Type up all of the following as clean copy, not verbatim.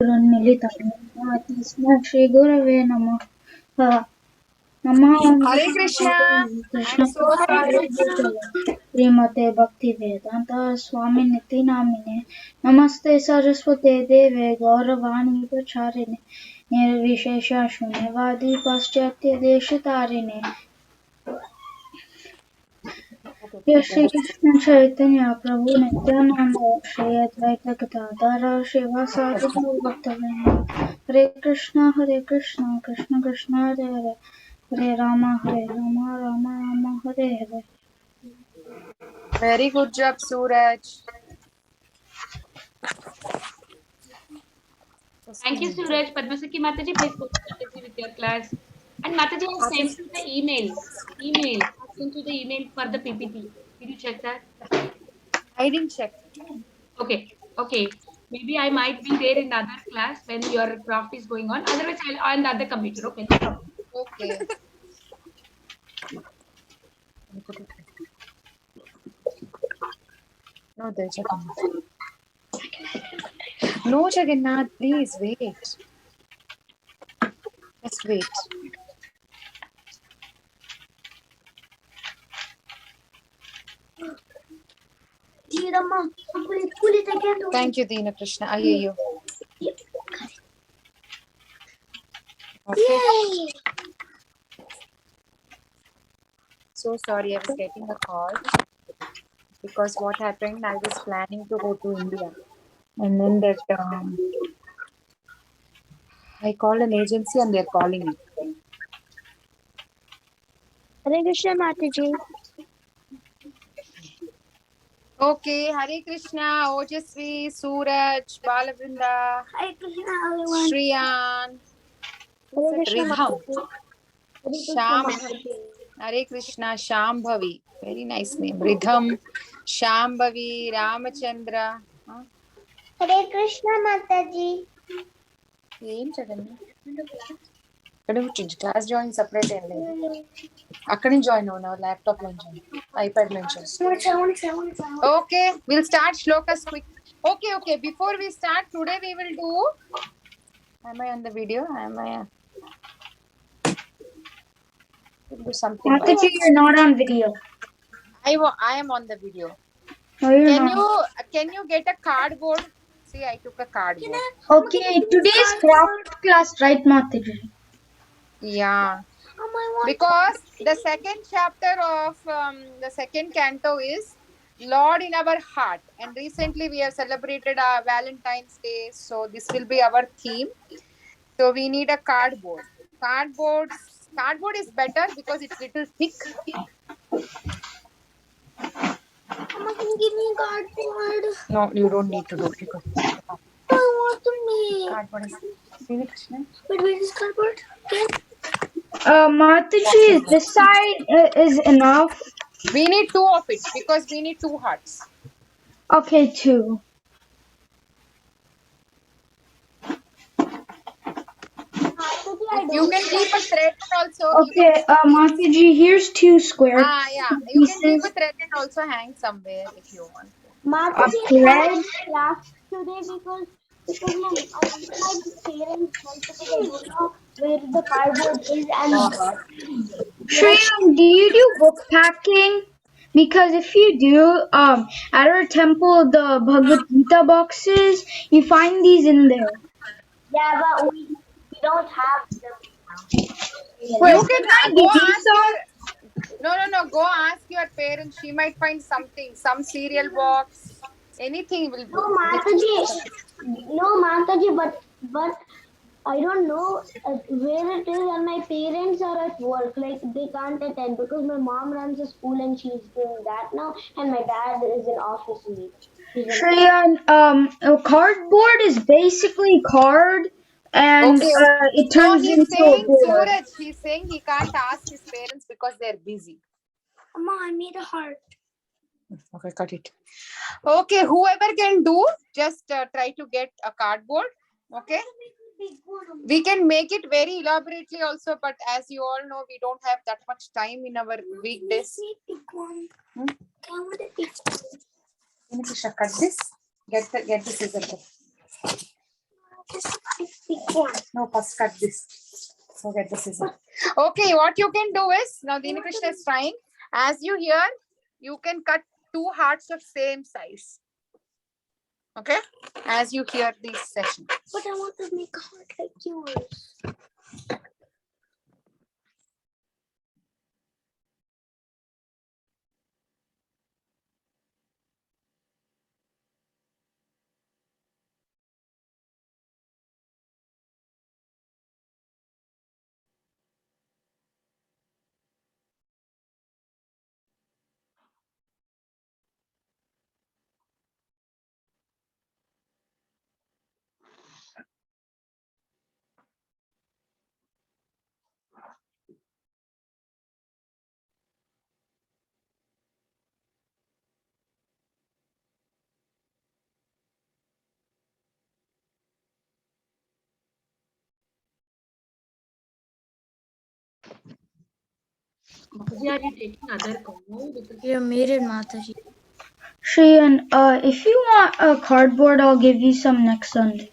तस्मै श्री गुरवे नमः। नमः Hare Krishna. Krishna I'm so sorry. श्रीमते भक्ति वेदांत स्वामी निति नामिने नमस्ते सरस्वते देवे गौरवाणी प्रचारिणे निर्विशेष शून्यवादी पाश्चात्य देश तारिणे श्री कृष्ण चैतन्य प्रभु नित्यानंद श्री अद्वैत गदाधर श्रीवासादि गौरभक्तवृंद हरे Krishna Krishna Krishna Hare Hare Hare Ram Ram Ram Hare Hare. Very good job, Suraj. Thank you, Suraj. Padma Sakhi Mataji, please continue with your class. And Mataji has sent you the email. I sent you the email for the PPT. Did you check that? I didn't check. Okay. Maybe I might be there in the other class when your craft is going on. Otherwise, I'll on the other computer. Okay, no problem. Okay. No, there's no, Jagannath, please wait. Just wait. Thank you, Deena Krishna. I hear you. Okay. So sorry, I was getting a call because what happened, I was planning to go to India. And then that I called an agency and they're calling me. Hare Krishna Mataji. Okay, Hare Krishna, Ojasvi, Suraj, Balavrinda, Hare Krishna everyone. Shriyan, Hare Krishna Ridham, Mataji. Hare Krishna Sham, Mataji. Hare Krishna, Shambhavi, very nice name, Ridham, Shambhavi, Ramachandra. Huh? Hare Krishna Mataji. Em chadandi? Class join separate Akkani join on laptop lo join. iPad lo join. Okay, we'll start shlokas quick. Okay. Before we start, today we will do. Am I on the video? We'll do something. Mataji, you're not on video. I am on the video. No, you're not. Can you get a cardboard? See, I took a cardboard. Okay, today's craft class, right, Mataji? Yeah. Because the second chapter of the second canto is Lord in our heart, and recently we have celebrated our Valentine's Day, so this will be our theme. So we need a cardboard. Cardboard is better because it's little thick. Mama, can you give me a cardboard? No, you don't need to do it. I want to make. Cardboard is. See the Krishna? Wait, where is cardboard? Okay. Mataji, this side is enough. We need two of it because we need two hearts. Okay, two. You can keep a thread also. Okay, Mataji, here's two square Yeah. You can keep a thread and also hang somewhere if you want. Mataji, thread. craft today because I need my parents' help because I don't know where the cardboard is and Shreya, do you do book packing? Because if you do, at our temple, the Bhagavad Gita boxes, you find these in there. yeah, but we don't have them now. Wait, You can can I go give you ask some? No. Go ask your parents. She might find something, some cereal box, anything will do. No, Mataji, but I don't know where it is, and my parents are at work. Like they can't attend because my mom runs a school and she's doing that now, and my dad is in office leave. Shreya, a cardboard is basically card, and Okay. it No, turns he's into a saying board. Suraj. He's saying he can't ask his parents because they're busy. Mama, I made a heart. Okay, cut it. Okay, whoever can do, just try to get a cardboard. Okay. We can make it very elaborately also, but as you all know, we don't have that much time in our weekdays. Cut this. Get the scissors. No, first cut this. So get the scissor. Okay, what you can do is, now Dini Krishna is trying. As you hear, you can cut 2 hearts of same size. Okay? As you hear this session. But I want to make a heart like yours. Mataji, are you taking other call? Because You're muted, Mataji. Shri, and if you want a cardboard, I'll give you some next Sunday.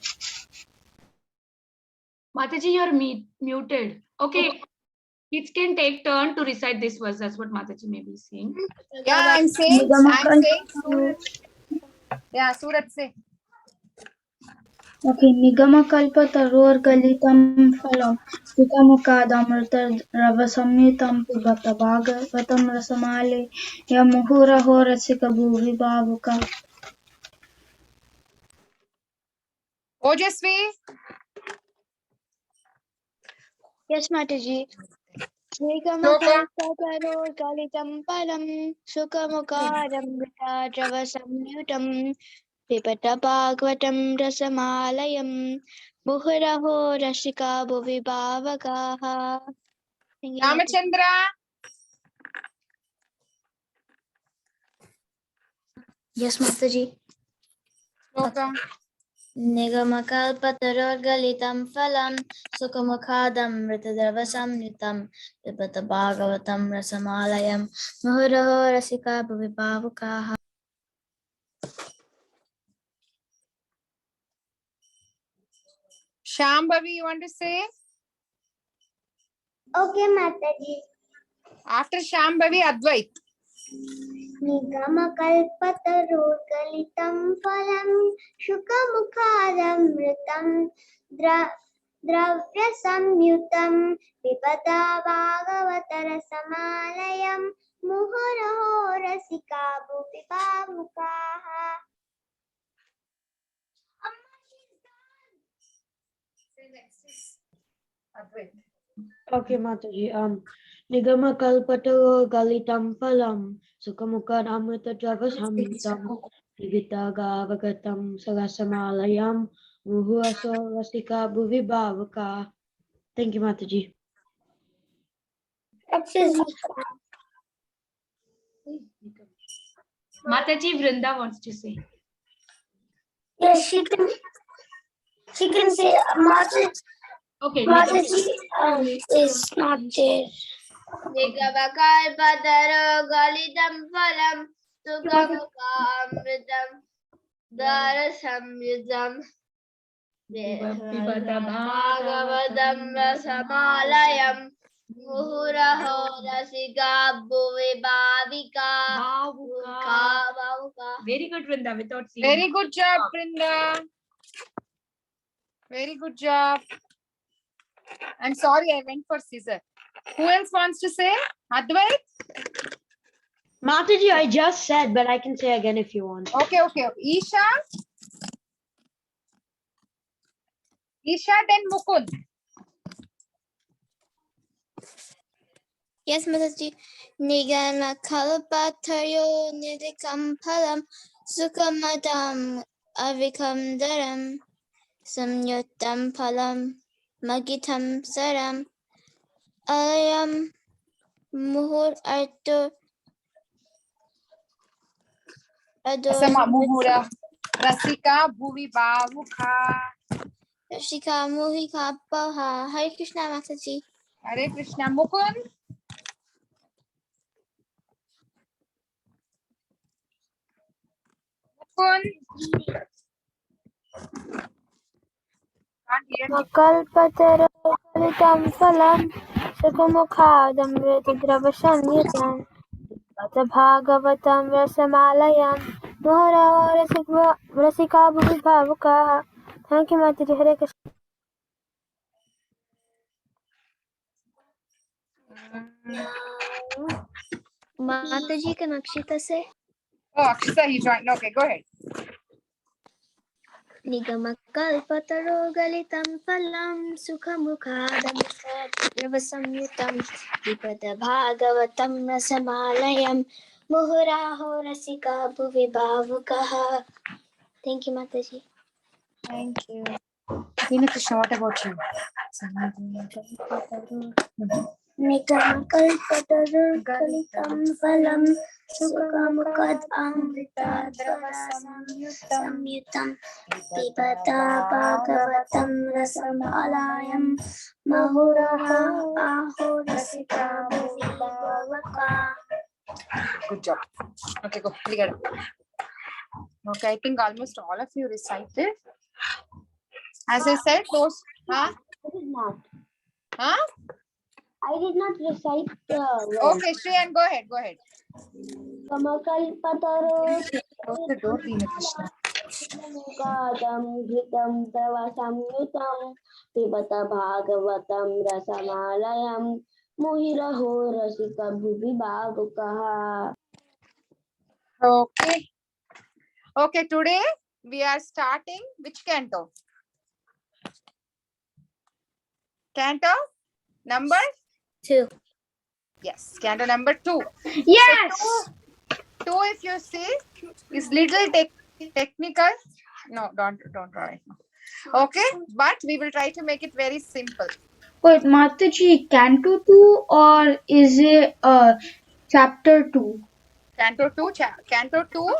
Mataji, you're muted. Okay, kids can take turn to recite this verse. That's what Mataji may be saying. Yeah, I'm saying Surat. Yeah, Surat say. Okay, Nigamakalpatarorgalitam phalam Sukamukadamritaravasamnitam pibata bhagavatam rasamale yamuhuraho rasika bhuvi bhavuka. Ojasvi. Yes, Mataji. Shloka. Galitam palam Sukamukaram Samyutam Pipata Bhagavatam Rasamalayam Muhuraho Rashika Bhuvi Bhavakaha. Thank you, Mataji. Ramachandra. Yes, Mataji. Shloka. Nigamakалпатарorgalitam phalam Sukamukhadam Ritadravasam Pipata Bhagavatam Rasamalayam Muhuraho Rasika Bhuvi Bhavakaha. Shambhavi, you want to say? Okay, Mataji. After Shambhavi, Advait. Nigamakалпатарorgalitam phalam Sukamukhadamritam Dravya Samyutam Pipata Bhagavatarasamayam Muhuraho Rasika Bhuvi Bhavakaha. Advait. Okay, Mataji. Nigama galitam phalam sukamukad amrita dravasamritam Vivita gavagatam sagasamalayam muhuaso rasika bhuvi bhavaka. Thank you, Mataji. Mataji, Vrinda wants to say. Yes, she can say Mataji. Okay, Mataji is not there. Nigamakалпатарorgalitam phalam Sukamukhamritam Darasamyutam Pipata Bhagavatam Rasamalayam Muhuraho Rasika Bhuvi Bhavika. Very good, Vrinda, without seeing. Very good job, Brinda. Very good job. I'm sorry, I went for scissor. Who else wants to say? Advait? Mataji, I just said, but I can say again if you want. Okay. Isha? Isha, then Mukund. Yes, Mataji. Nigamakалпатарyo nidikam phalam Sukamadam avikam daram Samyutam phalam Magitam saram Alayam Muhur Artur Sama Muhura. Rasika Bhuvi Bhavukha. Shika Muhi Kapaha. Hare Krishna, Mataji. Hare Krishna. Mukund. Mukund. कल्पतरुफलितं फलं सुखमुखादमृतद्रवसंयुतं पिबत भागवतं रसमालयं मुहुरहो रसिका भुवि भावुकाः. Thank you, Mataji. Hare Krishna. Mataji, can Akshita say? Oh, Akshita, he joined. Okay, go ahead. निगमकल्पतरोगलितं फलं सुखमुखादमृतद्रवसंयुतं पिबत भागवतं रसमालयं मुहुराहो रसिका भुवि भावुकः. Thank you, Mataji. Thank you. Hare Krishna, what about you? निगमकल्पतरुगलितं फलं सुखमुखादमृतद्रवसंयुतं पिबत भागवतं रसमालयं मुहुरहो रसिका भुवि भावुकाः. Good job. Okay, go. Okay, I think almost all of you recited. As I said, those. Huh? I did not. Huh? I did not recite the Okay, Shreyan, go ahead. Go ahead. Kamakalpataro Close the door, Hare Krishna. Mukadam Gritam Travasamyutam Pibata Bhagavatam Rasamalayam Muhiraho Rasika Bhuvi Bhavukaha. Okay. Okay, today we are starting which canto? Canto number 2. Yes, canto number 2. Yes. So two, if you see, is little technical. No, don't try. Okay, but we will try to make it very simple. Wait, Mataji, Canto 2 or is it Chapter 2? Canto 2, Canto 2,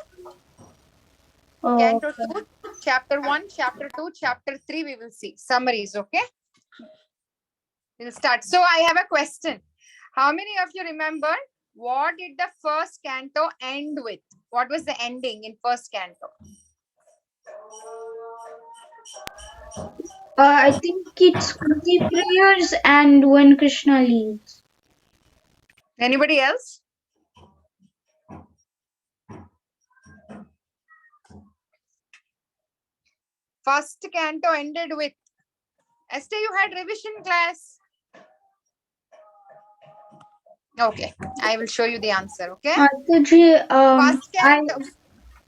Oh, Canto 2, Chapter 1, Chapter 2, Chapter 3, we will see. Summaries, okay? We'll start. So I have a question. How many of you remember what did the first canto end with? What was the ending in first canto? I think it's Kunti prayers and when Krishna leaves. Anybody else? First canto ended with. Esther, you had revision class. Okay, I will show you the answer. Okay. Mataji,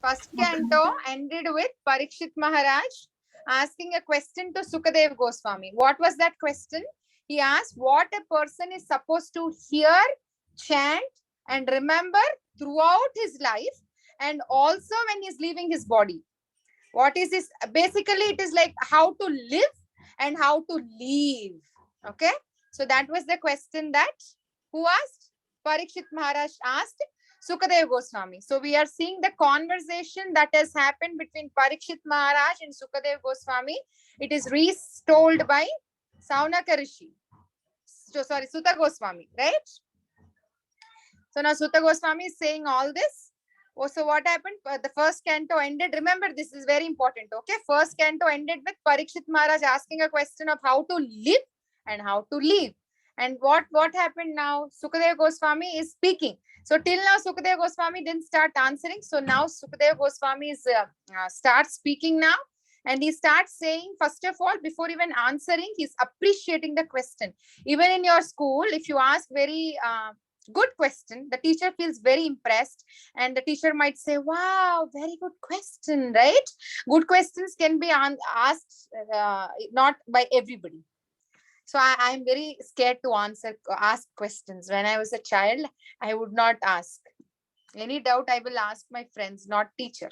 First canto ended with Parikshit Maharaj asking a question to Sukadev Goswami. What was that question? He asked what a person is supposed to hear, chant, and remember throughout his life, and also when he's leaving his body. What is this? Basically, it is like how to live and how to leave. Okay. So that was the question that who asked? Parikshit Maharaj asked Sukadev Goswami. So we are seeing the conversation that has happened between Parikshit Maharaj and Sukadev Goswami. It is retold by Saunaka Rishi. So, sorry, Sutta Goswami, right? So now Sutta Goswami is saying all this. Oh, so what happened? The first canto ended. Remember, this is very important. Okay, first canto ended with Parikshit Maharaj asking a question of how to live and how to leave. And what happened now? Sukadev Goswami is speaking. So till now, Sukadev Goswami didn't start answering. So now Sukadev Goswami is starts speaking now. And he starts saying, first of all, before even answering, he's appreciating the question. Even in your school, if you ask very good question, the teacher feels very impressed, and the teacher might say, wow, very good question, right? Good questions can be asked not by everybody. So I'm very scared to ask questions. When I was a child, I would not ask. Any doubt, I will ask my friends, not teacher.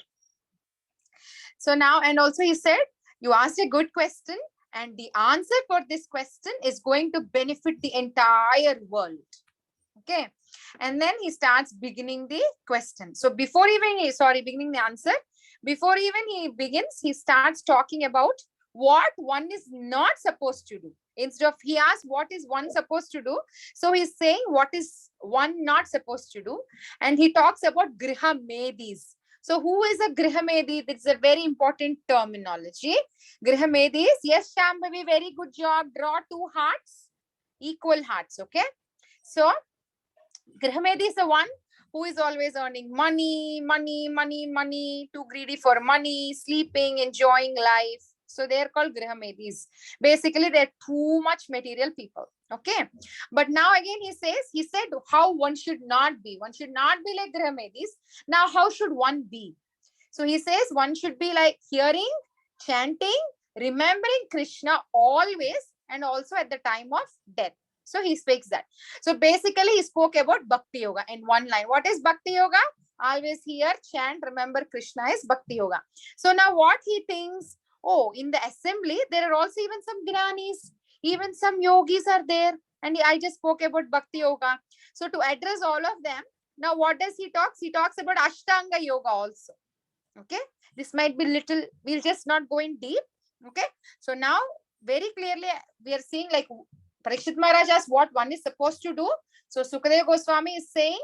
So now, and also he said, you asked a good question, and the answer for this question is going to benefit the entire world. Okay. And then he starts beginning the question. So before even beginning the answer, before even he begins, he starts talking about what one is not supposed to do. Instead of he asks what is one supposed to do, so he's saying what is one not supposed to do. And he talks about griha medis. So who is a Grihamedi? This is a very important terminology. Grihamedi is, yes, Shambhavi, very good job. Draw two hearts, equal hearts, okay? So Grihamedi is the one who is always earning money, too greedy for money, sleeping, enjoying life. So they are called Grihamedis. Basically, they're too much material people. Okay. But now again, he said how one should not be. One should not be like Grihamedis. Now, how should one be? So he says one should be like hearing, chanting, remembering Krishna always, and also at the time of death. So he speaks that. So basically, he spoke about Bhakti Yoga in one line. What is Bhakti Yoga? Always hear, chant, remember Krishna is Bhakti Yoga. So now what he thinks, oh, in the assembly, there are also even some Gnanis, even some yogis are there. And I just spoke about Bhakti Yoga. So to address all of them, now what does he talk? He talks about Ashtanga Yoga also. Okay. This might be little, we'll just not go in deep. Okay. So now very clearly we are seeing like Parikshit Maharaj asked what one is supposed to do. So Sukadeva Goswami is saying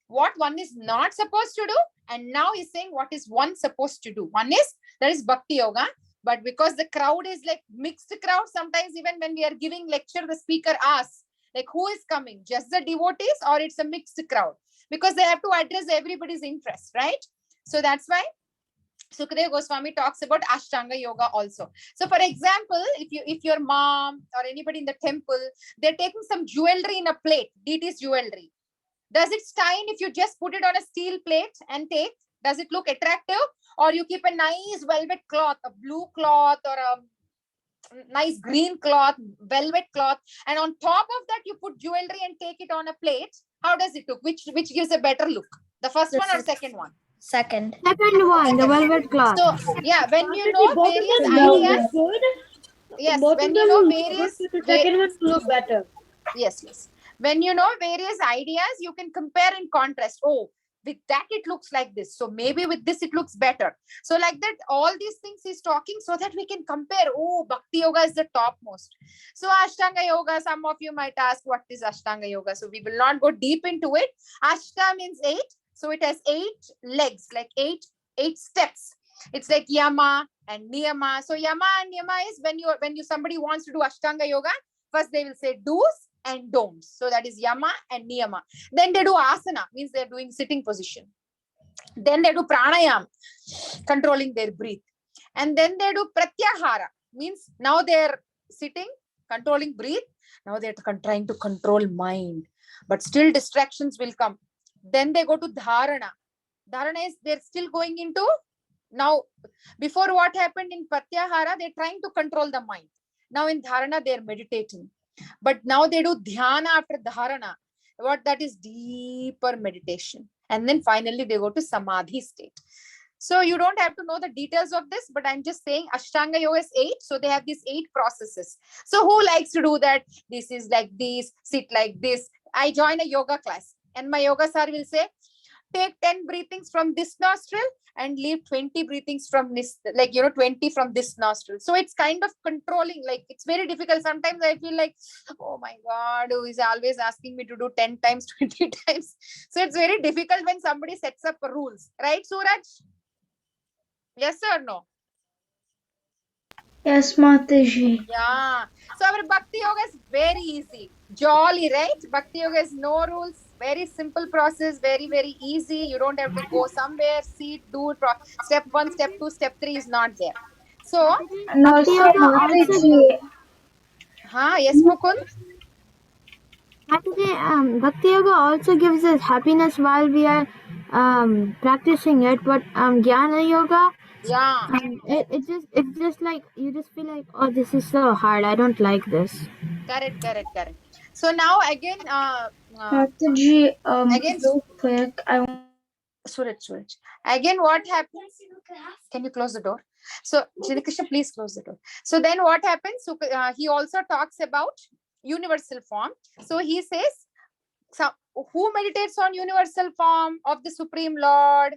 what one is not supposed to do. And now he's saying what is one supposed to do. One is, that is Bhakti Yoga. But because the crowd is like mixed crowd, sometimes even when we are giving lecture, the speaker asks, like, who is coming? Just the devotees or it's a mixed crowd? Because they have to address everybody's interest, right? So that's why Sukadeva Goswami talks about Ashtanga Yoga also. So for example, if your mom or anybody in the temple, they're taking some jewelry in a plate, deity's jewelry. Does it shine if you just put it on a steel plate and take? Does it look attractive? Or you keep a nice velvet cloth, a blue cloth or a nice green cloth, velvet cloth, and on top of that you put jewelry and take it on a plate. How does it look? Which gives a better look? The first one or second one? Second. Second one, the velvet cloth. So yeah, when you know both of various them look ideas, good. yes, Both when of you them know look various, good, but the second one look better. yes, when you know various ideas, you can compare and contrast. Oh, with that it looks like this, so maybe with this it looks better. So like that, all these things he's talking so that we can compare. Oh, Bhakti Yoga is the topmost. So Ashtanga Yoga, some of you might ask what is Ashtanga Yoga. So we will not go deep into it. Ashta means 8, so it has 8 legs, like 8 steps. It's like Yama and Niyama. So Yama and Niyama is when you somebody wants to do Ashtanga Yoga, first they will say do's and don'ts. So that is Yama and Niyama. Then they do Asana, means they're doing sitting position. Then they do Pranayam, controlling their breath. And then they do Pratyahara, means now they're sitting, controlling breath. Now they're trying to control mind, but still distractions will come. Then they go to Dharana. Dharana is they're still going into, now before what happened in Pratyahara, they're trying to control the mind. Now in Dharana, they're meditating. But now they do Dhyana after Dharana. What that is deeper meditation. And then finally they go to Samadhi state. So you don't have to know the details of this, but I'm just saying Ashtanga Yoga is 8. So they have these 8 processes. So who likes to do that? This is like this, sit like this. I join a yoga class and my yoga sir will say, take 10 breathings from this nostril and leave 20 breathings from this, 20 from this nostril. So it's kind of controlling, like it's very difficult. Sometimes I feel like, oh my God, who is always asking me to do 10 times, 20 times. So it's very difficult when somebody sets up rules, right, Suraj? Yes or no? Yes, Mataji. Yeah. So our Bhakti Yoga is very easy. Jolly, right? Bhakti Yoga is no rules. Very simple process. Very, very easy. You don't have to go somewhere, sit, do it. Step 1, step 2, step 3 is not there. So, And Bhakti also, Yoga also gives, Mataji, yes, Mukund? Bhakti Yoga also gives us happiness while we are practicing it, but Jnana Yoga, Yeah. it's just like you just feel like, oh, this is so hard. I don't like this. Correct. So now again, Mataji, again, real quick, Suraj. Again, what happens? Can you close the door? So, Shri Krishna, please close the door. So then what happens? So, he also talks about universal form. So he says, so who meditates on universal form of the Supreme Lord?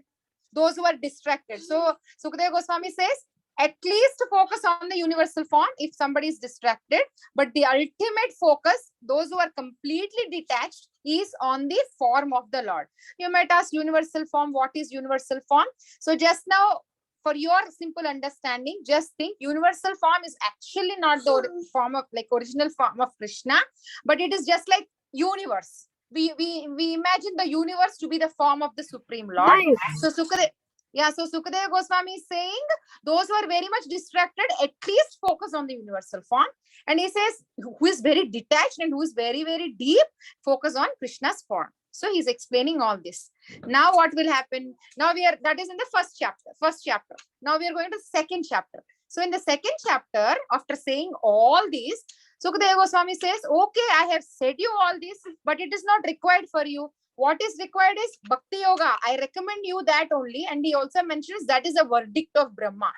Those who are distracted. So Sukadeva Goswami says, at least focus on the universal form if somebody is distracted. But the ultimate focus, those who are completely detached, is on the form of the Lord. You might ask universal form, what is universal form? So just now, for your simple understanding, just think universal form is actually not the form of like original form of Krishna, but it is just like universe. We imagine the universe to be the form of the Supreme Lord. Right. So Sukadeva Goswami is saying those who are very much distracted, at least focus on the universal form. And he says, who is very detached and who is very, very deep, focus on Krishna's form. So he's explaining all this. Now what will happen? Now that is in the first chapter. Now we are going to the second chapter. So in the second chapter, after saying all these, Sukadeva Goswami says, okay, I have said you all this, but it is not required for you. What is required is Bhakti Yoga. I recommend you that only. And he also mentions that is a verdict of Brahma.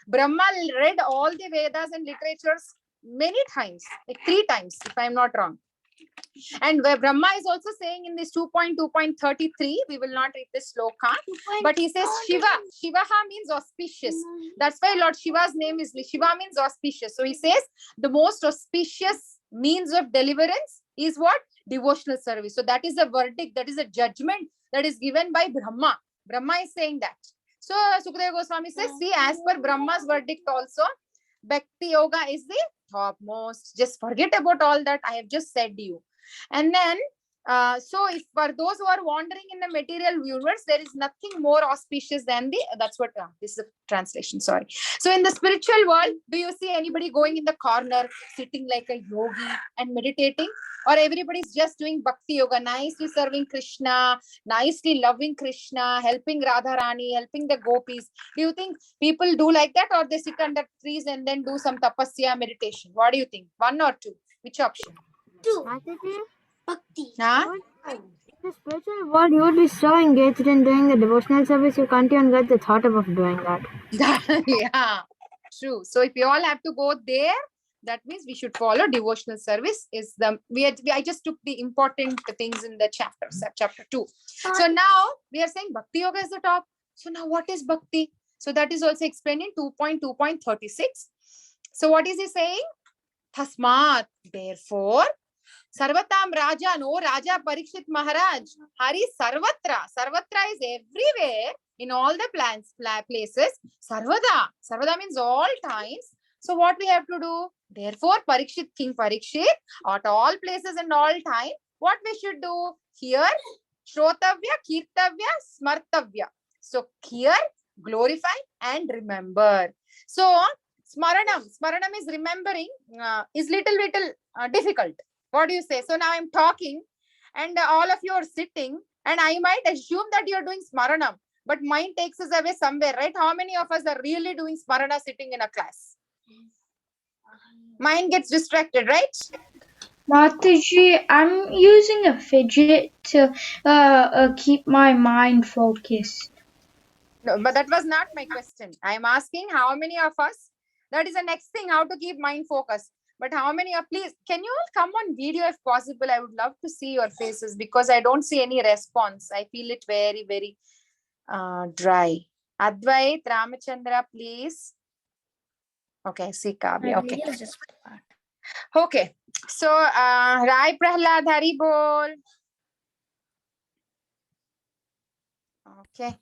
Brahma read all the Vedas and literatures many times, like 3 times, if I'm not wrong. And where Brahma is also saying in this 2.2.33, we will not read this sloka, but he says Shiva. Shivaha means auspicious. That's why Lord Shiva's name is Shiva means auspicious. So he says the most auspicious means of deliverance is what? Devotional service. So that is a verdict, that is a judgment that is given by Brahma. Brahma is saying that. So Sukadeva Goswami says, see, as per Brahma's verdict also, Bhakti Yoga is the topmost. Just forget about all that I have just said to you. And then, so if for those who are wandering in the material universe, there is nothing more auspicious than that's what, this is a translation, sorry. So in the spiritual world, do you see anybody going in the corner, sitting like a yogi and meditating? Or everybody's just doing Bhakti Yoga, nicely serving Krishna, nicely loving Krishna, helping Radharani, helping the gopis. Do you think people do like that, or they sit under trees and then do some tapasya meditation? What do you think? 1 or 2? Which option? 2. Mataji, Bhakti. Huh? in the spiritual world, you would be so engaged in doing the devotional service, you can't even get the thought of doing that. Yeah, true. So if you all have to go there, that means we should follow devotional service. I just took the important things in the chapter 2. So now we are saying Bhakti Yoga is the top. So now what is Bhakti? So that is also explained in 2.2.36. So what is he saying? Tasmat, therefore, Sarvatam Raja, no Raja Parikshit Maharaj, Hari Sarvatra. Sarvatra is everywhere, in all the places. Sarvada means all times. So what we have to do? Therefore, King Parikshit, at all places and all time, what we should do? Here, Shrotavya, Kirtavya, Smartavya. So hear, glorify and remember. So Smaranam is remembering, is little difficult. What do you say? So now I'm talking and all of you are sitting and I might assume that you're doing Smaranam, but mind takes us away somewhere, right? How many of us are really doing Smarana sitting in a class? Mind gets distracted, right? Mataji, I'm using a fidget to keep my mind focused. No, but that was not my question. I'm asking how many of us, that is the next thing, how to keep mind focused. But how many of, please, can you all come on video if possible? I would love to see your faces because I don't see any response. I feel it very, very dry. Advait, Ramachandra, please. Okay, see Kavya. Okay. Okay. So, Rai Prahlad, Hari Bol. Okay.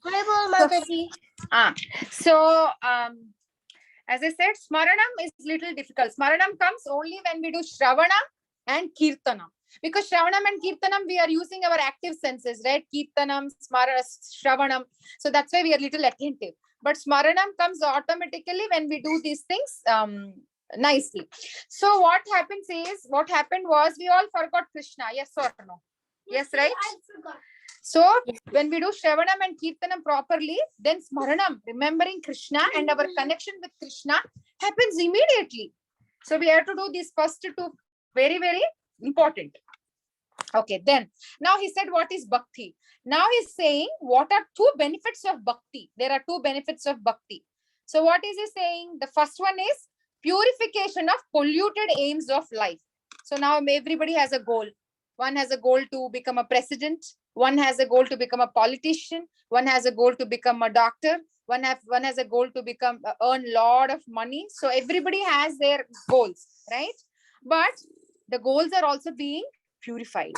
So, as I said, Smaranam is little difficult. Smaranam comes only when we do Shravana and Kirtanam. Because Shravanam and Kirtanam, we are using our active senses, right? Kirtanam, Shravanam. So that's why we are little attentive. But Smaranam comes automatically when we do these things nicely. So what happened was we all forgot Krishna. Yes or no? Yes, right? I forgot. So when we do Shravanam and Kirtanam properly, then Smaranam, remembering Krishna and our connection with Krishna happens immediately. So we have to do these first 2, very, very important. Okay, then now he said, what is Bhakti? Now he's saying, what are 2 benefits of Bhakti? There are 2 benefits of Bhakti. So what is he saying? The first one is purification of polluted aims of life. So now everybody has a goal. One has a goal to become a president. One has a goal to become a politician. One has a goal to become a doctor. One has a goal to become earn lot of money. So everybody has their goals, right? But the goals are also being purified.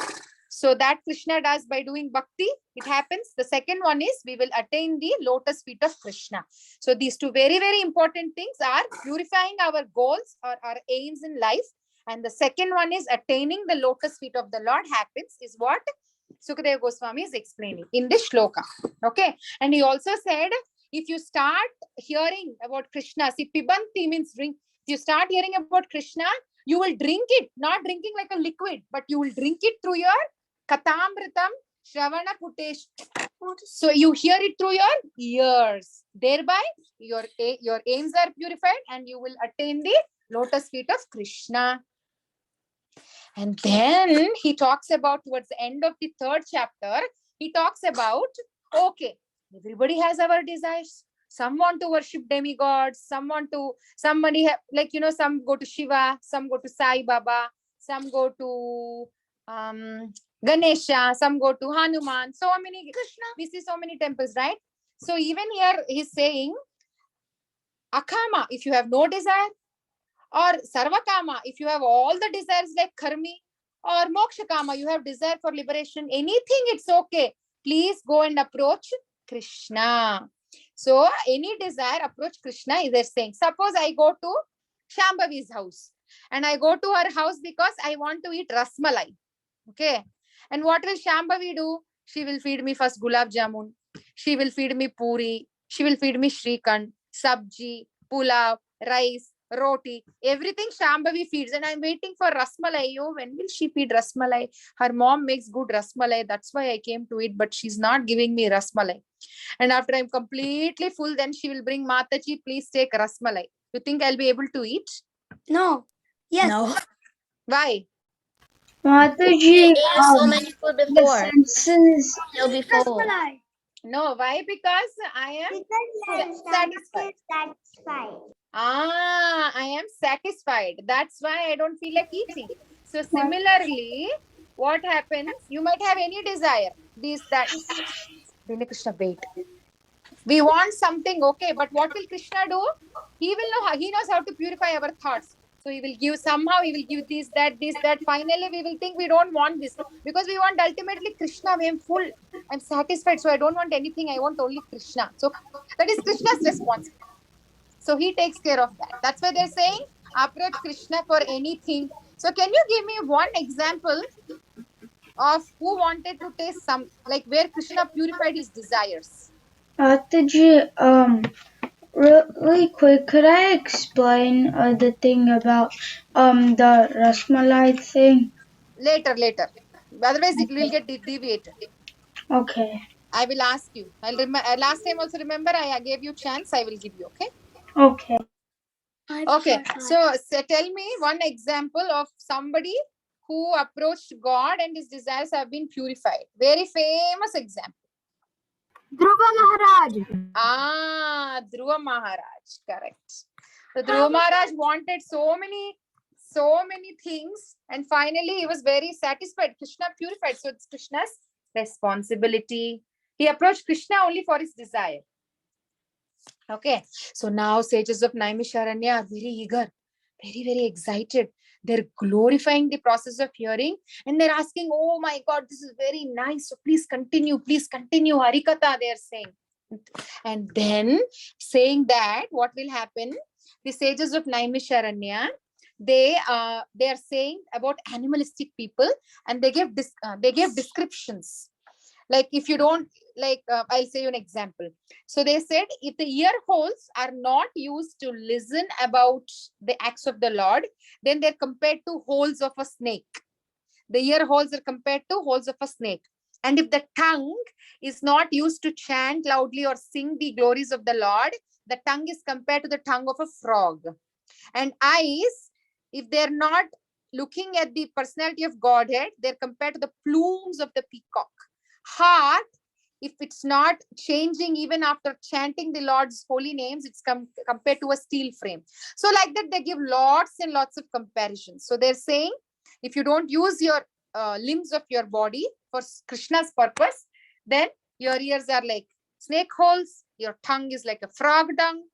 So that Krishna does by doing bhakti, it happens. The second one is we will attain the lotus feet of Krishna. So these two very, very important things are purifying our goals or our aims in life. And the second one is attaining the lotus feet of the Lord happens is what Sukadeva Goswami is explaining in this shloka. Okay. And he also said, if you start hearing about Krishna, see, pibanti means drink. If you start hearing about Krishna, you will drink it, not drinking like a liquid, but you will drink it through your katamritam shravana putesh. So you hear it through your ears. Thereby, your aims are purified and you will attain the lotus feet of Krishna. And then he talks about, towards the end of the third chapter, he talks about, okay, everybody has our desires. Some want to worship demigods, some go to Shiva, some go to Sai Baba, some go to Ganesha, some go to Hanuman. So many, Krishna, we see so many temples, right? So even here he's saying, Akama, if you have no desire, or Sarvakama, if you have all the desires like Karmi, or Mokshakama, you have desire for liberation, anything, it's okay. Please go and approach Krishna. So any desire, approach Krishna, is they're saying. Suppose I go to Shambhavi's house and I go to her house because I want to eat rasmalai. Okay. And what will Shambhavi do? She will feed me first gulab jamun. She will feed me puri. She will feed me shrikand, sabji, pulav, rice, roti, everything Shambhavi feeds. And I'm waiting for rasmalai. Oh, when will she feed rasmalai? Her mom makes good rasmalai. That's why I came to it, but she's not giving me rasmalai. And after I'm completely full, then she will bring, Mataji, please take rasmalai. You think I'll be able to eat? No. Yes. No. Why? Mataji, so many food the before. senses. You'll be full. No, why? Because I am satisfied. I am satisfied. That's why I don't feel like eating. So similarly, what happens? You might have any desire. This, that. Krishna, wait. We want something, okay, but what will Krishna do? He will know how. He knows how to purify our thoughts. So he will give, somehow he will give this, that. Finally, we will think we don't want this because we want ultimately Krishna. I am full. I'm satisfied. So I don't want anything. I want only Krishna. So that is Krishna's responsibility. So he takes care of that. That's why they're saying approach Krishna for anything. So can you give me one example of who wanted to taste some, like where Krishna purified his desires? Mataji, really quick, could I explain the thing about the Rasmalai thing? Later. Otherwise, it will get deviated. Okay. I will ask you. I'll last time also, remember, I gave you chance. I will give you. Okay. Okay. Okay. So tell me one example of somebody who approached God and his desires have been purified. Very famous example. Dhruva Maharaj. Dhruva Maharaj. Correct. So Dhruva Maharaj wanted so many things, and finally he was very satisfied. Krishna purified. So it's Krishna's responsibility. He approached Krishna only for his desire. Okay. So now sages of Naimisharanya are very eager, very, very excited. They're glorifying the process of hearing and they're asking, oh my God, this is very nice. So please continue, Harikatha, they're saying. And then saying that, what will happen? The sages of Naimisharanya, they are saying about animalistic people, and they gave descriptions. Like if you don't, I'll say you an example. So they said, if the ear holes are not used to listen about the acts of the Lord, then they're compared to holes of a snake. The ear holes are compared to holes of a snake. And if the tongue is not used to chant loudly or sing the glories of the Lord, the tongue is compared to the tongue of a frog. And eyes, if they're not looking at the personality of Godhead, they're compared to the plumes of the peacock. Heart, if it's not changing even after chanting the Lord's holy names, it's compared to a steel frame. So like that, they give lots and lots of comparisons. So they're saying, if you don't use your limbs of your body for Krishna's purpose, then your ears are like snake holes, your tongue is like a frog dung,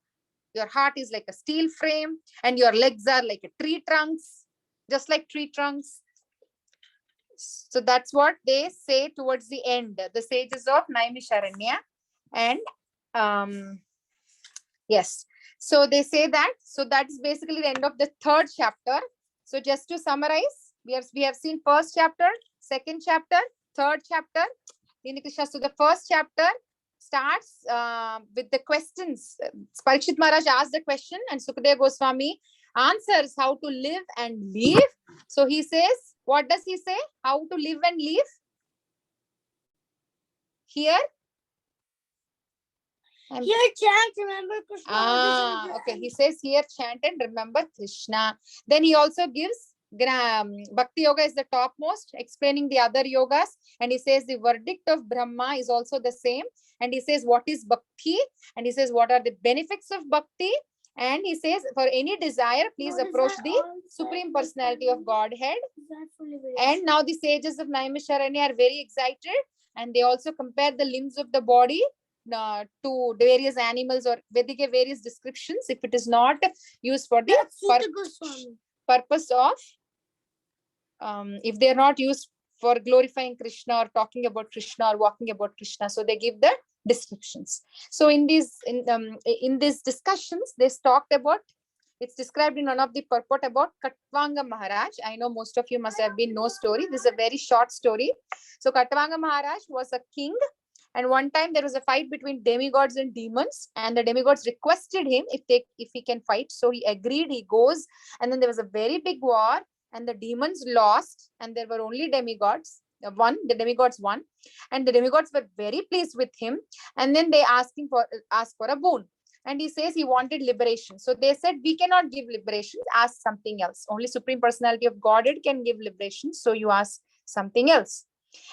your heart is like a steel frame, and your legs are like a tree trunks, just like tree trunks. So that's what they say towards the end, the sages of Naimisharanya. And yes, so they say that. So that is basically the end of the third chapter. So just to summarize, we have seen first chapter, second chapter, third chapter. So the first chapter starts with the questions. Parikshit Maharaj asked the question and Sukadeva Goswami answers how to live and live. So he says, what does he say? How to live and live? Here? Here, chant, remember Krishna. Okay. He says here, chant and remember Krishna. Then he also gives Bhakti Yoga is the topmost, explaining the other yogas. And he says the verdict of Brahma is also the same. And he says, what is Bhakti? And he says, what are the benefits of Bhakti? And he says, for any desire, please approach the Supreme Personality of Godhead. And now the sages of Naimisharanya are very excited. And they also compare the limbs of the body to various animals, or they give various descriptions if it is not used for the purpose of, if they are not used for glorifying Krishna or talking about Krishna or walking about Krishna. So they give the descriptions. So in these discussions, they talked about, it's described in one of the purport about Khatvanga Maharaj. I know most of you must have been know story. This is a very short story. So Khatvanga Maharaj was a king. And one time there was a fight between demigods and demons, and the demigods requested him if he can fight. So he agreed, he goes, and then there was a very big war, and the demons lost, and there were only demigods. The demigods won, and the demigods were very pleased with him. And then they asked for a boon, and he says he wanted liberation. So they said, we cannot give liberation, ask something else. Only Supreme Personality of Godhead can give liberation. So you ask something else.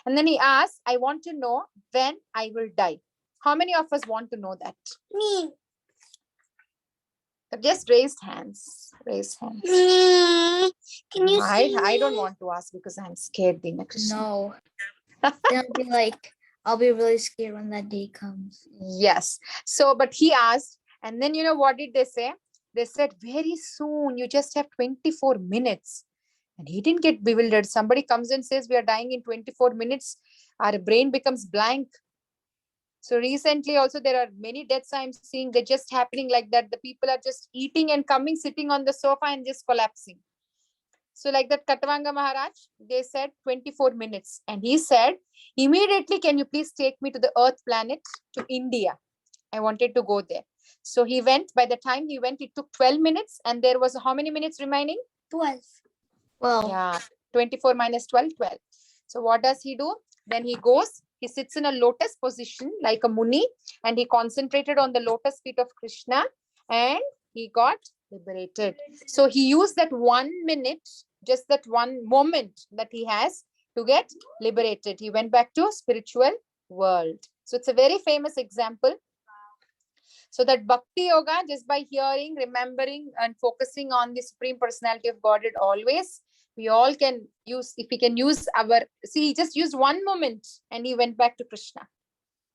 And then he asked, I want to know when I will die. How many of us want to know that? Me. Just raised hands. Raise hands. Me. Can you see I me? don't want to ask because I'm scared, Dina Krishna. No. Then I'll be really scared when that day comes. Yes. So, but he asked, and then you know what did they say? They said, very soon, you just have 24 minutes. And he didn't get bewildered. Somebody comes and says, we are dying in 24 minutes. Our brain becomes blank. So recently also there are many deaths I'm seeing. They're just happening like that. The people are just eating and coming, sitting on the sofa and just collapsing. So like that Khatvanga Maharaj, they said 24 minutes. And he said, immediately, can you please take me to the Earth planet, to India? I wanted to go there. So he went. By the time he went, it took 12 minutes. And there was how many minutes remaining? 12. Well, Yeah, 24 minus 12, 12. So what does he do? Then he goes, he sits in a lotus position like a Muni, and he concentrated on the lotus feet of Krishna, and he got liberated. So he used that 1 minute, just that one moment that he has to get liberated. He went back to spiritual world. So it's a very famous example. So that Bhakti Yoga, just by hearing, remembering, and focusing on the Supreme Personality of Godhead always, we all can use, if we can use our, see, he just used 1 moment and he went back to Krishna.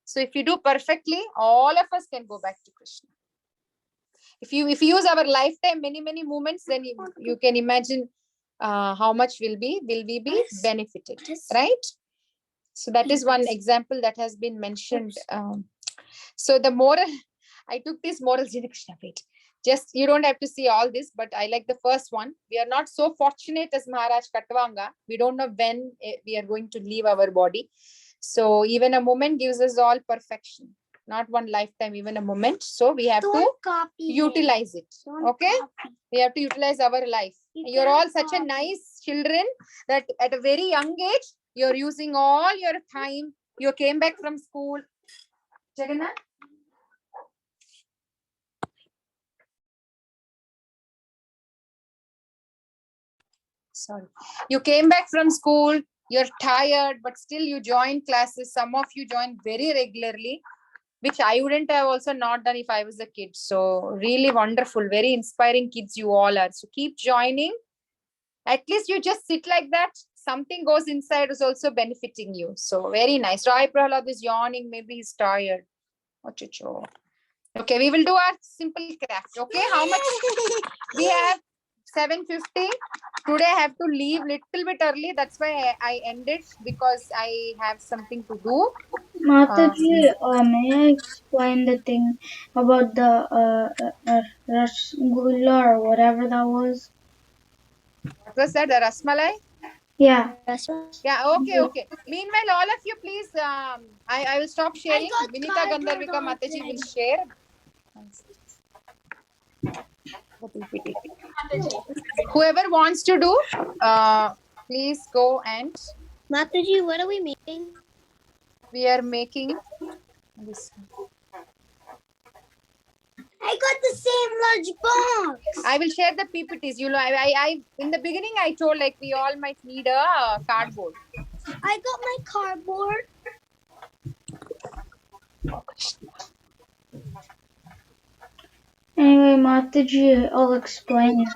So if you do perfectly, all of us can go back to Krishna. If you use our lifetime, many moments, then you can imagine how much will we be benefited, right? So that is one example that has been mentioned. So the moral, I took this moral, Krishna, wait. Just, you don't have to see all this, but I like the first one. We are not so fortunate as Maharaj Khatvanga. We don't know when we are going to leave our body. So even a moment gives us all perfection. Not one lifetime, even a moment. So we have to utilize it. Okay? We have to utilize our life. You're all such a nice children that at a very young age, you're using all your time. You came back from school. Jagannath? Sorry. You came back from school, you're tired, but still you joined classes. Some of you joined very regularly, which I wouldn't have also not done if I was a kid. So really wonderful, very inspiring kids you all are. So keep joining. At least you just sit like that. Something goes inside is also benefiting you. So very nice. Rai Prahlad is yawning. Maybe he's tired. Okay, we will do our simple craft. Okay, how much we have? 7:50. Today I have to leave little bit early. That's why I ended, because I have something to do. Mataji, may I explain the thing about the rasgulla or whatever that was? What was that? The rasmalai? Yeah. Yeah, okay. Meanwhile, all of you, please, I will stop sharing. Vinita Gandharvika Mataji will share. Whoever wants to do, please go and. Mataji, what are we making? We are making this. I got the same large box. I will share the PPTs. You know, I in the beginning I told like we all might need a cardboard. I got my cardboard. Anyway, Mataji, I'll explain.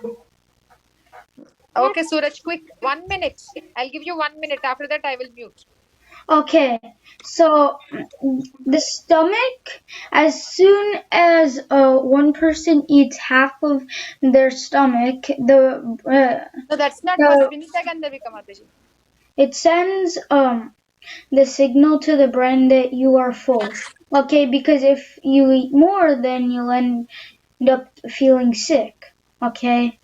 Okay, Suraj, quick, 1 minute. I'll give you 1 minute. After that, I will mute. Okay, so the stomach, as soon as one person eats half of their stomach, No, that's not Vinita Gandharvika Mataji. it sends the signal to the brain that you are full. Okay, because if you eat more, then you'll end up feeling sick. Okay,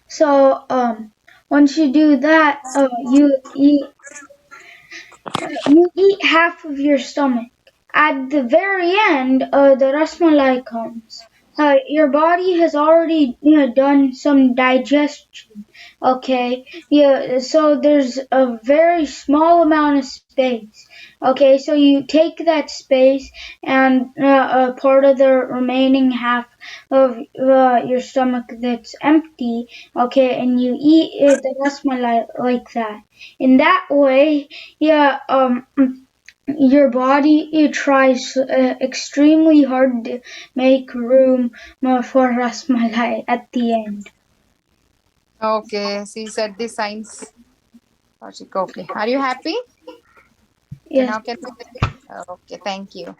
so once you do that, you eat half of your stomach. At the very end, the rasmalai comes. Your body has already done some digestion. Okay, yeah. So there's a very small amount of space. Okay, so you take that space and a part of the remaining half of your stomach that's empty. Okay, and you eat the rasmalai like that. In that way, yeah. Your body it tries extremely hard to make room for rasmalai at the end. Okay, she said the science logic. Okay, are you happy? Okay, Yes. now can we? Okay, thank you.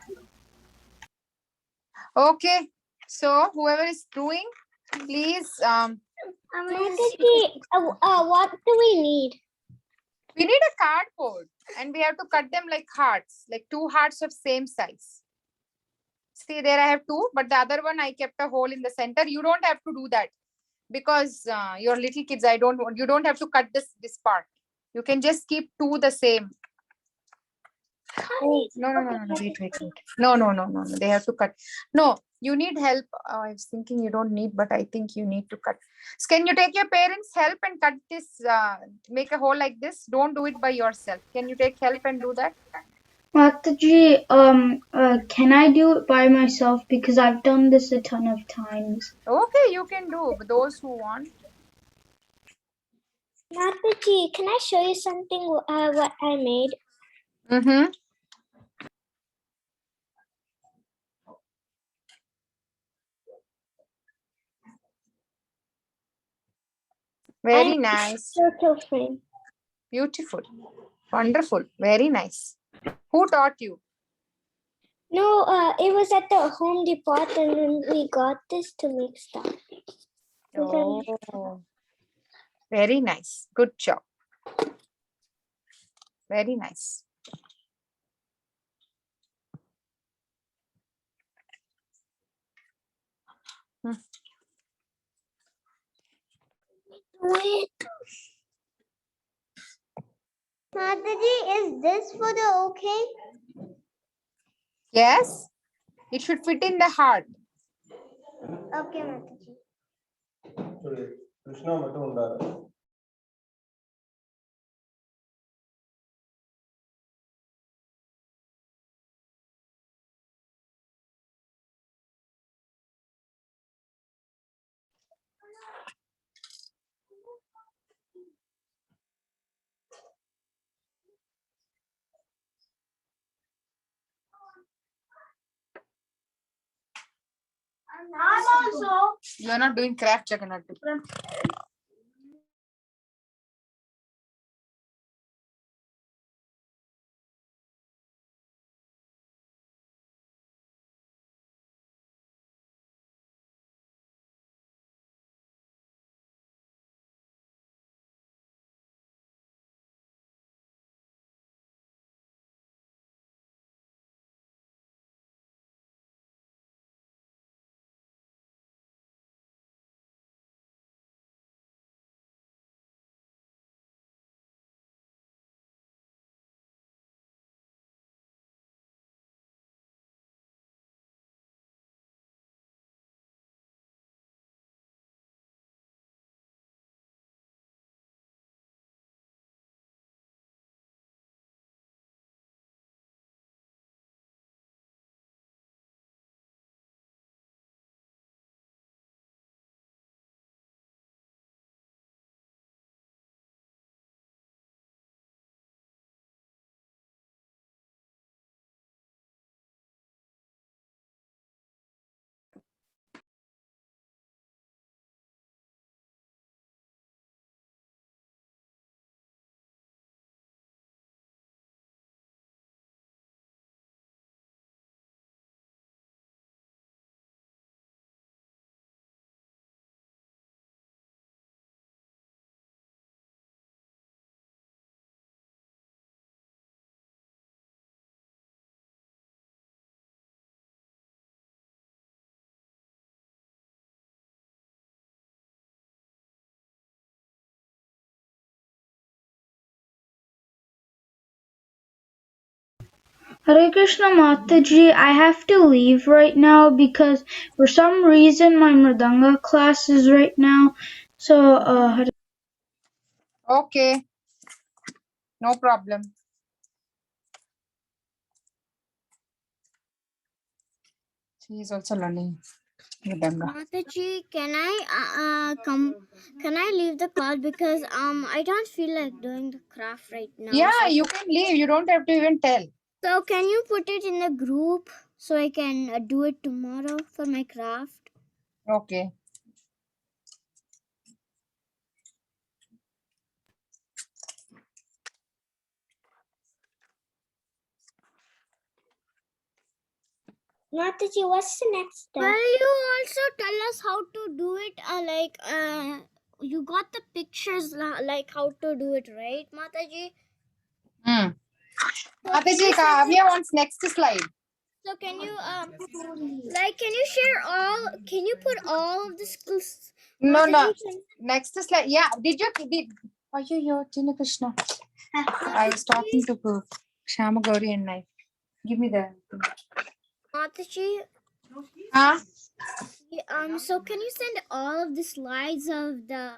Okay, so whoever is doing, please. Mataji, what do we need? We need a cardboard, and we have to cut them like hearts, like 2 hearts of same size. See, there I have 2, but the other one I kept a hole in the center. You don't have to do that, because you're little kids. You don't have to cut this part. You can just keep 2 the same. Oh, no. Wait. No. They have to cut. No, you need help. I was thinking you don't need, but I think you need to cut. So can you take your parents' help and cut this, make a hole like this? Don't do it by yourself. Can you take help and do that? Mataji, can I do it by myself because I've done this a ton of times. Okay, you can do. Those who want. Mataji, can I show you something what I made? Mm-hmm. Very nice. Photo frame. Beautiful. Wonderful. Very nice. Who taught you? No, it was at the Home Depot and then we got this to make stuff. Oh, very nice. Good job. Very nice. Wait. Mataji, is this for the okay? Yes, it should fit in the heart. Okay, Mataji. I'm also. You are not doing craft, Jagannath. Hare Krishna Mataji, I have to leave right now because for some reason my Mridanga class is right now. So, Okay, no problem. She is also learning Mridanga. Mataji, can I Can I leave the class because I don't feel like doing the craft right now. Yeah, so you can leave. You don't have to even tell. So can you put it in the group so I can do it tomorrow for my craft? Okay. Mataji, what's the next step? Will you also tell us how to do it? You got the pictures like how to do it, right, Mataji? Mataji, Kavya wants next slide. So can you can you share all? Can you put all of the skills? No, no. Mataji, Next slide. Yeah. Did you Tina Krishna? I was talking to Shama Gauri and I. Give me the. Mataji, Huh? so can you send all of the slides of the?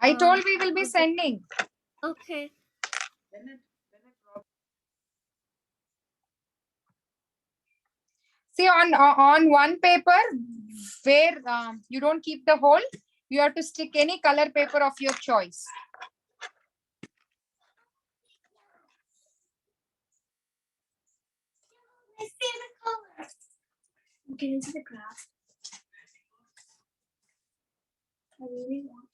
I told we will be sending. Okay. See, on one paper where you don't keep the hole, you have to stick any color paper of your choice. Get into the craft. I really want.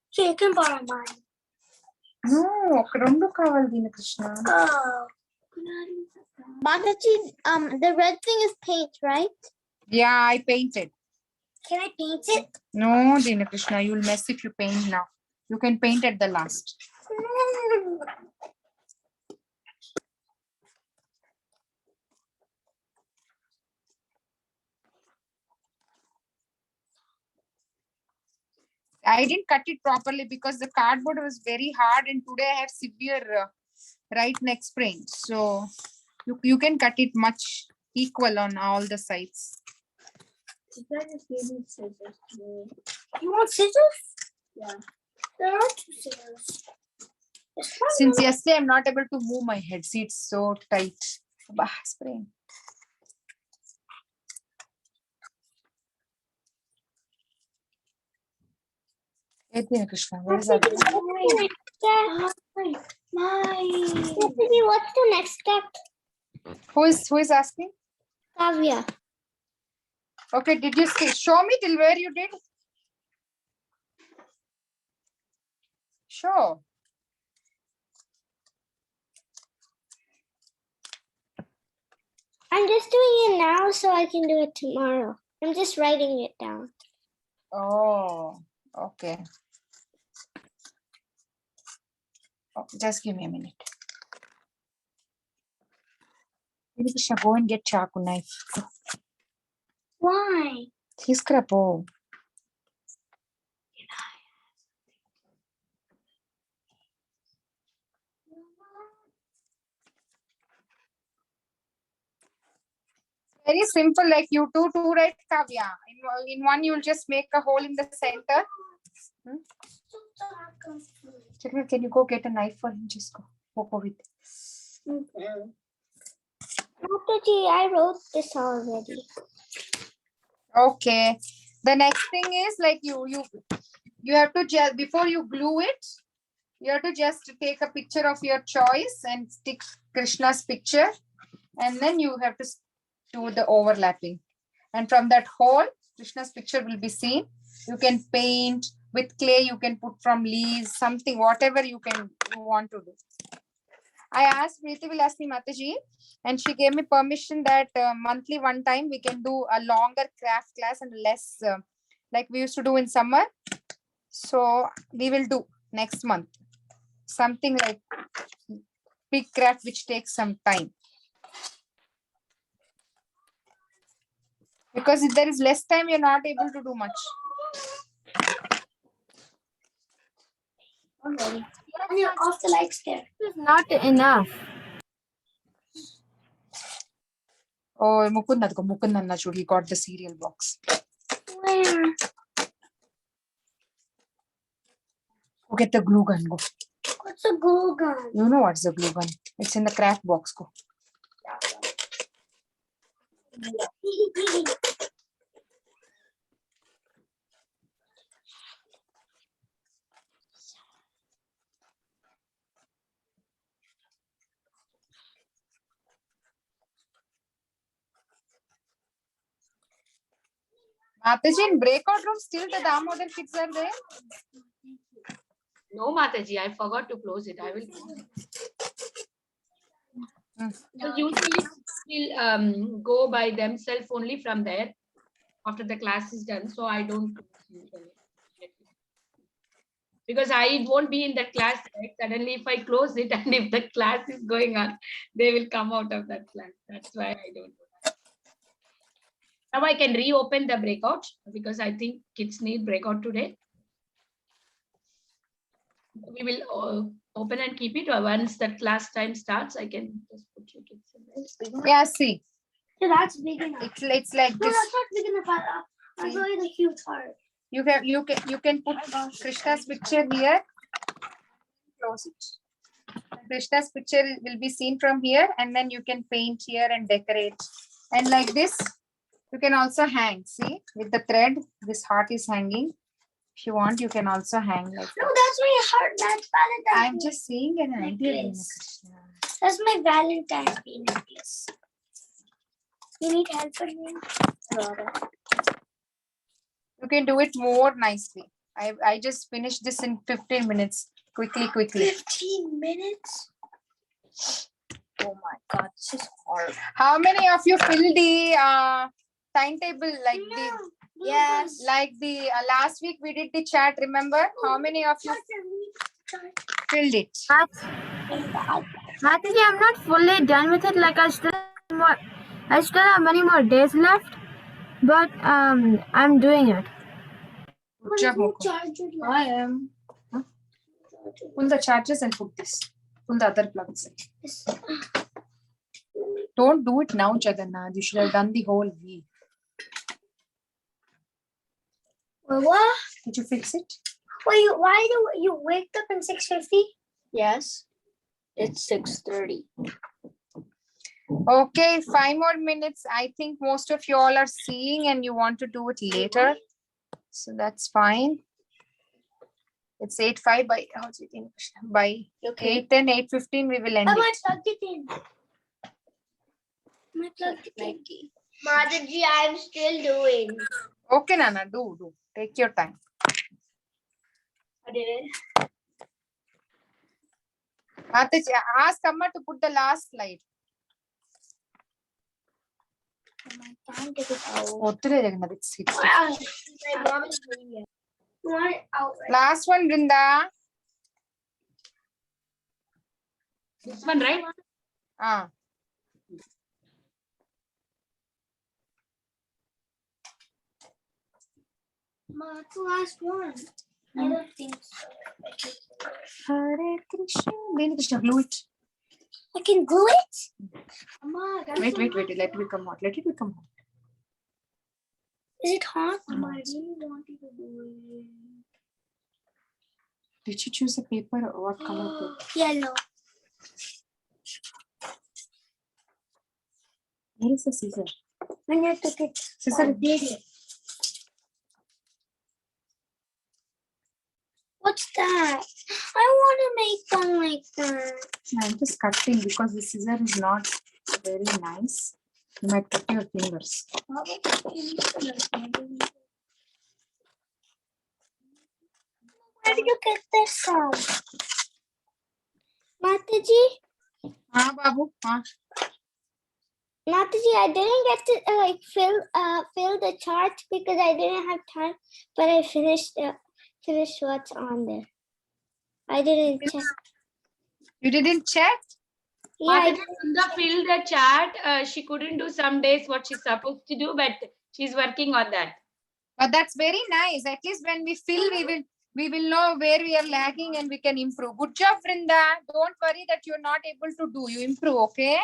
So you can borrow mine. No, రెండు కావాలి దీని Krishna. Oh. Mataji, the red thing is paint, right? Yeah, I painted. Can I paint it? No, Dina Krishna, you'll mess if you paint now. You can paint at the last. I didn't cut it properly because the cardboard was very hard and today I have severe right neck sprain. So you can cut it much equal on all the sides. You guys just gave me scissors to me. You want scissors? Yeah. There are two scissors. Since yesterday I'm not able to move my head. See, it's so tight. Bah, sprain. Hey, Dina Krishna, where is that? What's the next step? Who is asking? Kavya. Okay, did you show me till where you did? Sure. I'm just doing it now so I can do it tomorrow. I'm just writing it down. Oh, okay. Oh, just give me a minute. Krishna, go and get chaku knife. Go. Why? తీసుకురాపో. Very simple, like you two right, Kavya. In one, you'll just make a hole in the center. Can you go get a knife for him? Just go with it. Okay. Mataji, I wrote this already. Okay. The next thing is like you have to just, before you glue it, you have to just take a picture of your choice and stick Krishna's picture, and then you have to do the overlapping, and from that hole Krishna's picture will be seen. You can paint with clay, you can put from leaves, something, whatever you want to do. I asked Preeti Vilasni Mataji and she gave me permission that monthly one time we can do a longer craft class and less like we used to do in summer. So we will do next month something like big craft which takes some time. Because if there is less time, you're not able to do much. Daddy. And you're off the lights there. It's not enough. Oh, Mukundanna should he got the cereal box. Where? Go get the glue gun. Go. What's a glue gun? You know what's the glue gun? It's in the craft box. Go. Mataji, in breakout room, still the Damodar kids are there? No, Mataji, I forgot to close it. I will. So usually will go by themselves only from there after the class is done. So I don't usually. Because I won't be in that class, right? Suddenly if I close it and if the class is going on, they will come out of that class. That's why I don't do that. Now I can reopen the breakout because I think kids need breakout today. We will open and keep it, or once the class time starts, I can just put your kids in there. Yeah, see. So that's big enough. It's like No, this. that's not big enough. I'll show you the huge part. You can put Krishna's picture here. Close it. Krishna's picture will be seen from here, and then you can paint here and decorate. And like this, you can also hang. See, with the thread, this heart is hanging. If you want, you can also hang like No, that. that's my heart. That's Valentine's. I'm just saying an idea. Necklace. That's my Valentine's Day necklace. You need help for me? You can do it more nicely. I just finished this in 15 minutes. Quickly. 15 minutes? Oh my God, this is hard. How many of you fill the timetable like Yes. like the last week we did the chat, remember? How many of you filled it? Mataji, I'm not fully done with it. Like I still have many more days left, but I'm doing it. Good job, Moko. I am. Huh? Pull the chargers and put this. Pull the other plugs. Don't do it now, Jagannath. You should have done the whole week. What? Did you fix it? Why do you wake up in 6:50? Yes, it's 6:30. Okay, 5 more minutes. I think most of you all are seeing and you want to do it later. So that's fine. It's 8:05 by 8:10, 8:15 we will end I it. plugged it in. I plugged it in. Mataji, I'm still doing. Okay, Nana, do. Take your time. I did it. Mataji, ask Amma to put the last slide. I can't get it out. My mom is doing it. You want it out? Last one, Brinda. This one, right? Ma, it's the last one. I don't think so. Hare Krishna. Krishna, glue it. I can glue it? Ma, Wait. Let it become hot. Is it hot? Ma, I really want you to do it. Did you choose a paper or what color paper? Yellow. Where is the scissor? When you took it. Scissor. I did it. What's that? I want to make one like that. I'm just cutting because the scissor is not very nice. You might cut your fingers. Where did you get this from? Mataji? Babu. Mataji, I didn't get to fill the chart because I didn't have time, but I finished what's on there. I didn't check. You didn't check? Yeah, Sunda filled the chat. She couldn't do some days what she's supposed to do, but she's working on that. But that's very nice. At least when we fill, we will know where we are lacking and we can improve. Good job, Vrinda. Don't worry that you're not able to do. You improve, okay?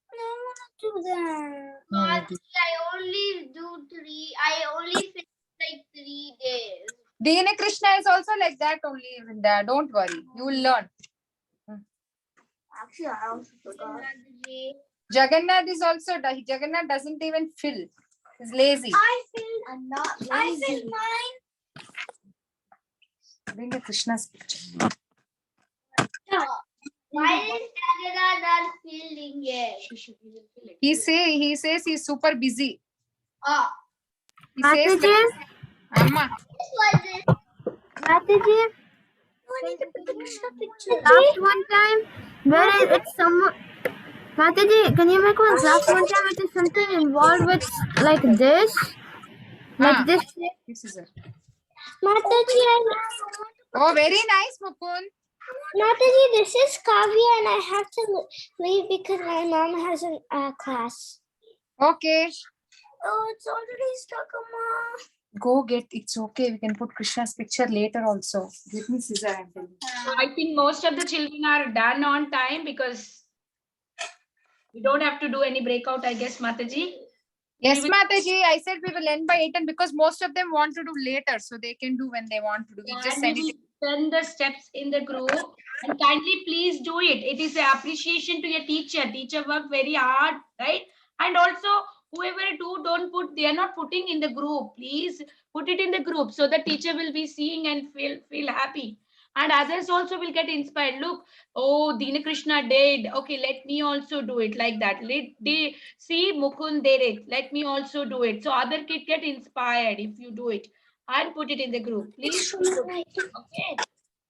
I want to do that. Maybe. I only do 3. I only finish like 3 days. Dina Krishna is also like that only, Vrinda. Don't worry. You will learn. Actually, I also forgot. Jagannath is also, Jagannath doesn't even fill. He's lazy. I'm not lazy. I filled mine. Bring the Krishna's picture. Why is Jagannath not filling it? He says he's super busy. Oh. He says Mataji, that. Amma. This was it. Mataji, I need to put the Krishna picture. last one time, where is it some... Mataji, can you make one? Last one time it is something involved with like this. Like this. This is it. Mataji, Oh, very nice, Mukund. Mataji, this is Kavya and I have to leave because my mom has a class. Okay. Oh, it's already stuck, Amma. Go get, it's okay. We can put Krishna's picture later also. Give me scissor and tell me. I think most of the children are done on time because we don't have to do any breakout, I guess, Mataji. Yes, Mataji. I said we will end by 8 and because most of them want to do later, so they can do when they want to do. We just send it. Send the steps in the group and kindly please do it. It is an appreciation to your teacher. Teacher worked very hard, right? And also whoever don't put, they are not putting in the group. Please put it in the group so the teacher will be seeing and feel happy. And others also will get inspired. Look, oh, Dina Krishna did. Okay, let me also do it like that. They see Mukund did it. Let me also do it. So other kids get inspired if you do it. And put it in the group. Please. Okay.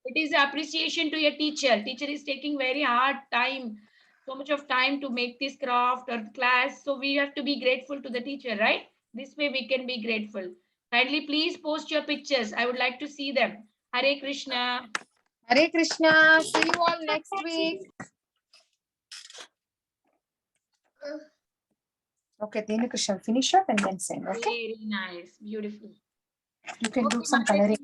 It is appreciation to your teacher. Teacher is taking very hard time, so much of time to make this craft or class. So we have to be grateful to the teacher, right? This way we can be grateful. Kindly please post your pictures. I would like to see them. Hare Krishna. Hare Krishna. See you all next week. Okay, Dina Krishna, finish up and then sing. Okay. Very nice. Beautiful. You can do Okay, some Mataji, coloring.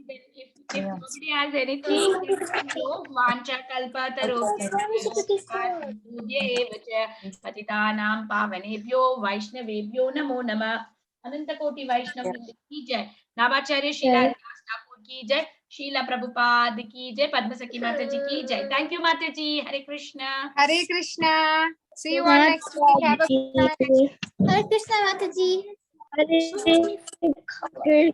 if nobody has anything, then we can go. Vancha kalpatarobhyascha patitanam pavanebhyo vaishnavebhyo namo namah. अनंत कोटि वैष्णव वृंद की जय. नाभाचार्य शीला दास ठाकुर की जय. शीला प्रभुपाद की जय. पद्म सखी माता जी की जय. Thank you, Mata ji. Hare Krishna. Hare Krishna. See you all next week. Have a good night. Hare Krishna, Mataji. Hare